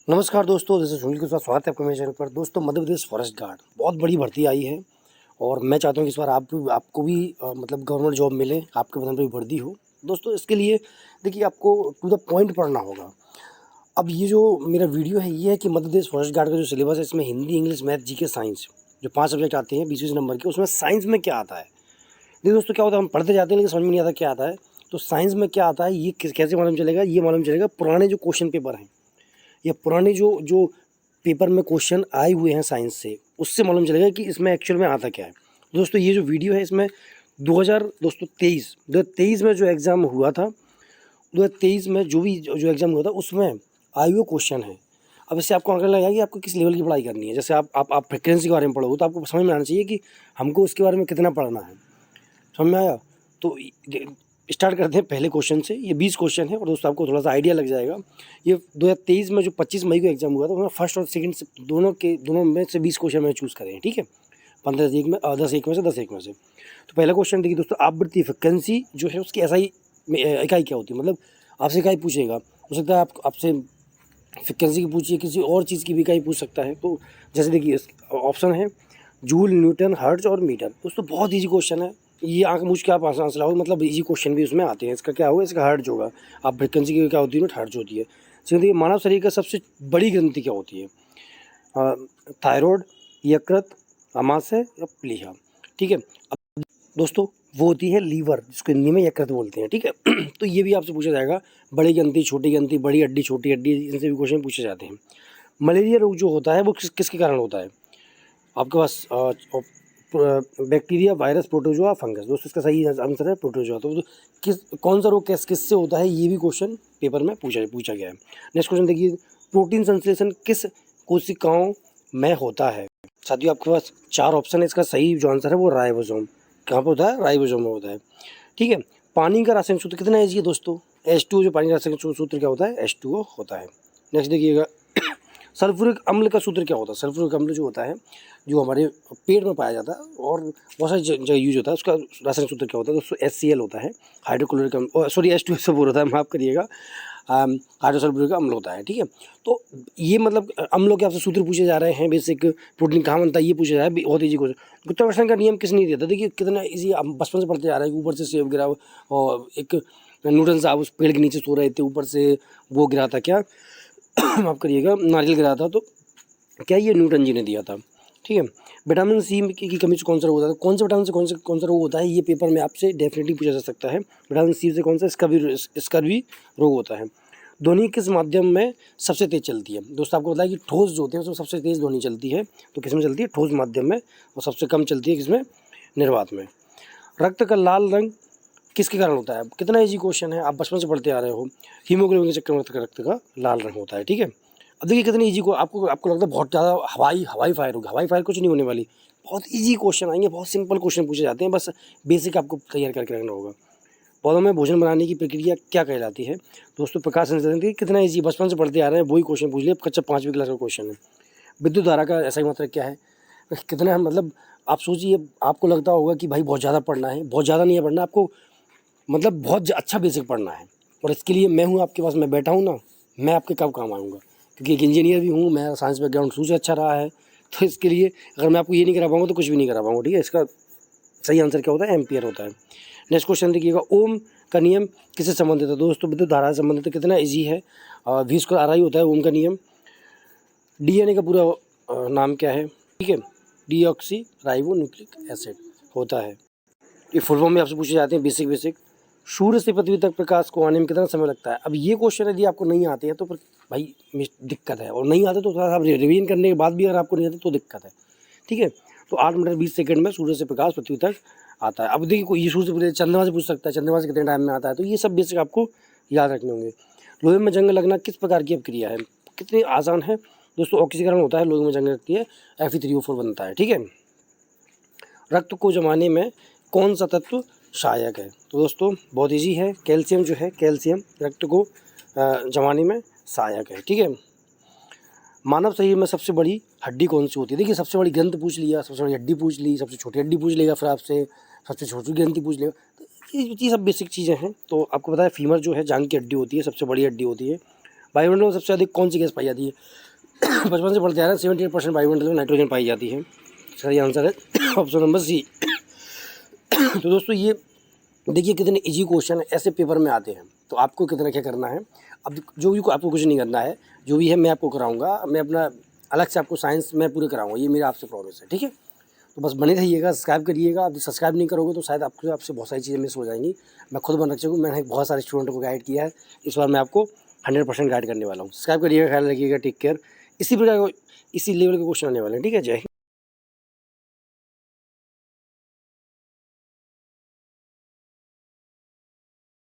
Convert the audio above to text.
नमस्कार दोस्तों, जैसे सुनील के साथ स्वागत है आपका मेरे चैनल पर। दोस्तों, मध्य प्रदेश फॉरेस्ट गार्ड बहुत बड़ी भर्ती आई है और मैं चाहता हूँ कि इस बार आपको भी मतलब गवर्नमेंट जॉब मिले, आपके बदन पर भी भर्ती हो। दोस्तों, इसके लिए देखिए आपको टू द पॉइंट पढ़ना होगा। अब ये जो मेरा वीडियो है ये है कि मध्य प्रदेश फॉरेस्ट गार्ड का जो सिलेबस है, इसमें Hindi, English, math, GK, science जो 5 सब्जेक्ट आते हैं 20-20 नंबर के, उसमें साइंस में क्या आता है। देखिए दोस्तों, क्या होता है, हम पढ़ते जाते हैं लेकिन समझ में नहीं आता क्या आता है। तो साइंस में क्या आता है ये कैसे मालूम चलेगा? ये मालूम चलेगा पुराने जो क्वेश्चन पेपर हैं या पुराने जो जो पेपर में क्वेश्चन आए हुए हैं साइंस से, उससे मालूम चलेगा कि इसमें एक्चुअल में आता क्या है। दोस्तों, ये जो वीडियो है इसमें 2023 में जो एग्ज़ाम हुआ था, 2023 में जो एग्ज़ाम हुआ था उसमें आए हुए क्वेश्चन है। अब इससे आपको आंकड़ा लगेगा कि आपको किस लेवल की पढ़ाई करनी है। जैसे आप फ्रिक्वेंसी के बारे में पढ़ोगे तो आपको समझ में आना चाहिए कि हमको उसके बारे में कितना पढ़ना है। समझ में आया? तो स्टार्ट करते हैं पहले क्वेश्चन से। ये 20 क्वेश्चन है और दोस्तों आपको थोड़ा सा आइडिया लग जाएगा। ये 2023 में जो 25 मई को एग्जाम हुआ था उसमें फर्स्ट और सेकंड से दोनों में से 20 क्वेश्चन मैंने चूज़ करे हैं। ठीक है, 15 एक में 10 एक में से 10 एक में से। तो पहला क्वेश्चन देखिए दोस्तों, आवृत्ति फ्रिक्वेंसी जो है उसकी एसआई इकाई क्या होती है। मतलब आपसे इकाई पूछेगा, हो सकता है आपसे फ्रिक्वेंसी की पूछिए, किसी और चीज़ की भी इकाई पूछ सकता है। तो जैसे देखिए ऑप्शन है जूल, न्यूटन, हर्ट्ज और मीटर। दोस्तों बहुत ईजी क्वेश्चन है, ये आंख मूझ के आप आंसर लाओ, मतलब इजी क्वेश्चन भी उसमें आते हैं। इसका क्या होगा, इसका हर्ट्ज होगा। आप फ्रिक्वेंसी की क्या होती है, हर्ट्ज होती है। देखिए मानव शरीर का सबसे बड़ी ग्रंथि क्या होती है? थायराइड, यकृत, अमाशय या प्लीहा। ठीक है, अब दोस्तों वो होती है लीवर, जिसको हिंदी में यकृत बोलते हैं। ठीक है तो ये भी आपसे पूछा जाएगा, बड़ी ग्रंथि, छोटी ग्रंथि, बड़ी हड्डी, छोटी हड्डी, इनसे भी क्वेश्चन पूछे जाते हैं। मलेरिया रोग जो होता है वो किसके कारण होता है? आपके पास बैक्टीरिया, वायरस, प्रोटोजोआ, फंगस। दोस्तों इसका सही आंसर है प्रोटोजोआ। तो कौन सा रोग किससे होता है, ये भी क्वेश्चन पेपर में पूछा गया है। नेक्स्ट क्वेश्चन देखिए, प्रोटीन संश्लेषण किस कोशिकाओं में होता है? साथियों आपके पास 4 ऑप्शन है, इसका सही जो आंसर है वो राइबोसोम। कहाँ पर होता है? राइबोसोम में होता है। ठीक है, पानी का रासायनिक सूत्र कितना है दोस्तों? H2O। जो पानी का रासायनिक सूत्र क्या होता है? H2O होता है। नेक्स्ट देखिएगा, सल्फ्यूरिक अम्ल का सूत्र क्या होता है? सल्फ्यूरिक अम्ल जो होता है, जो हमारे पेट में पाया जाता है और बहुत सारी जगह यूज होता है, उसका रासायनिक सूत्र क्या होता है? दोस्तों HCl होता है, हाइड्रोक्लोरिक अम्ल, सॉरी H2SO होता है, माफ़ करिएगा, हाइड्रोसल्फ्यूरिक अम्ल होता है। ठीक है, तो ये मतलब अम्लों के आपसे सूत्र पूछे जा रहे हैं। बेसिक प्रोटीन कहाँ बनता है ये पूछा जा रहा है, बहुत ईजी क्वेश्चन। गुरुत्वाकर्षण का नियम किसने दिया था? देखिए कितना ईजी, हम बचपन से पढ़ते जा रहे हैं। ऊपर से सेब गिरा और एक न्यूटन साहब उस पेड़ के नीचे सो रहे थे, ऊपर से वो गिरा था, क्या माफ़ करिएगा, नारियल गिरा था, तो क्या ये न्यूटन जी ने दिया था। ठीक है, विटामिन सी की कमी से कौन सा रोग होता है? कौन से विटामिन से कौन सा रोग होता है, ये पेपर में आपसे डेफिनेटली पूछा जा सकता है। विटामिन सी से कौन सा, इसका भी रोग होता है। ध्वनि किस माध्यम में सबसे तेज चलती है? दोस्तों आपको बताया कि ठोस जो होते हैं उसमें सबसे तेज ध्वनि चलती है, तो किस में चलती है? ठोस माध्यम में। और सबसे कम चलती है किसमें? निर्वात में। रक्त का लाल रंग किसके कारण होता है? कितना इजी क्वेश्चन है, आप बचपन से पढ़ते आ रहे हो। हीमोग्लोबिन के चक्कर में रक्त का लाल रंग होता है। ठीक है, अब देखिए कितनी इजी को आपको लगता है बहुत ज़्यादा हवाई फायर होगी। हवाई फायर कुछ नहीं होने वाली, बहुत इजी क्वेश्चन आएंगे, बहुत सिंपल क्वेश्चन पूछे जाते हैं। बस बेसिक आपको तैयार करके रखना होगा। पौधों में भोजन बनाने की प्रक्रिया क्या कहलाती है? दोस्तों प्रकाश संश्लेषण। की कितना इजी, बचपन से पढ़ते आ रहे हैं, वही क्वेश्चन पूछ लिया, कच्चा 5वीं क्लास का क्वेश्चन है। विद्युत धारा का ऐसा ही मात्रक क्या है? कितना है, मतलब आप सोचिए, आपको लगता होगा कि भाई बहुत ज़्यादा पढ़ना है, बहुत ज़्यादा नहीं है पढ़ना आपको, मतलब बहुत अच्छा बेसिक पढ़ना है। और इसके लिए मैं हूँ आपके पास, मैं बैठा हूँ ना, मैं आपके कब काम आऊँगा, क्योंकि एक इंजीनियर भी हूँ, मेरा साइंस बैकग्राउंड शुरू से अच्छा रहा है। तो इसके लिए अगर मैं आपको ये नहीं करा पाऊँगा तो कुछ भी नहीं करा पाऊँगा। ठीक है, इसका सही आंसर क्या होता है? एम्पियर होता है। नेक्स्ट क्वेश्चन देखिएगा, ओम का नियम किससे संबंधित है? दोस्तों विद्युत धारा से संबंधित है। कितना ईजी है, V स्क्वायर RI होता है ओम का नियम। DNA का पूरा नाम क्या है? ठीक है, डीऑक्सी राइबो न्यूक्लिक एसिड होता है। ये फुल फॉर्म में आपसे पूछे जाते हैं बेसिक। सूर्य से पृथ्वी तक प्रकाश को आने में कितना समय लगता है? अब ये क्वेश्चन यदि आपको नहीं आते हैं तो फिर भाई दिक्कत है, और नहीं आते तो थोड़ा सा आप रिवीजन करने के बाद भी अगर आपको नहीं आते तो दिक्कत है। ठीक है, तो 8 मिनट 20 सेकंड में सूर्य से प्रकाश पृथ्वी तक आता है। अब देखिए कोई ये सूर्य से पहले चंद्रमा से पूछ सकता है, चंद्रमा से कितने टाइम में आता है, तो ये सब बेसिक आपको याद रखने होंगे। लोहे में जंग लगना किस प्रकार की अपक्रिया है? कितनी आसान है दोस्तों, ऑक्सीकरण होता है, लोहे में जंग लगती है, Fe3O4 बनता है। ठीक है, रक्त को जमाने में कौन सा तत्व सहायक है? तो दोस्तों बहुत इजी है, कैल्शियम जो है, कैल्शियम रक्त को जमाने में सहायक है। ठीक है, मानव शरीर में सबसे बड़ी हड्डी कौन सी होती है? देखिए सबसे बड़ी ग्रंथि पूछ लिया, सबसे बड़ी हड्डी पूछ ली, सबसे छोटी हड्डी पूछ लेगा, फिर आपसे सबसे छोटी ग्रंथि पूछ लेगा। तो ये सब बेसिक चीज़ें हैं। तो आपको पता है फीमर जो है जांग की हड्डी होती है, सबसे बड़ी हड्डी होती है। वायुमंडल में सबसे अधिक कौन सी गैस पाई जाती है? बचपन से पढ़ते आ रहे हैं 78% वायुमंडल में नाइट्रोजन पाई जाती है। सही आंसर है ऑप्शन नंबर सी। तो दोस्तों ये देखिए कितने इजी क्वेश्चन ऐसे पेपर में आते हैं। तो आपको कितना क्या करना है, अब जो भी आपको कुछ नहीं करना है, जो भी है मैं आपको कराऊंगा, मैं अपना अलग से आपको साइंस में पूरे कराऊंगा, ये मेरा आपसे प्रॉमिस है, ठीक है। तो बस बने रहिएगा, सब्सक्राइब करिएगा। आप सब्सक्राइब नहीं करोगे तो शायद आपसे बहुत सारी चीज़ें मिस हो जाएंगी। मैं खुद बन रख चुका हूँ, मैंने बहुत सारे स्टूडेंटों को गाइड किया है, इस बार मैं आपको 100% गाइड करने वाला हूँ। सब्सक्राइब करिएगा, ख्याल रखिएगा, टेक केयर। इसी प्रकार इसी लेवल के क्वेश्चन आने वाले हैं, ठीक है। जय हिंद।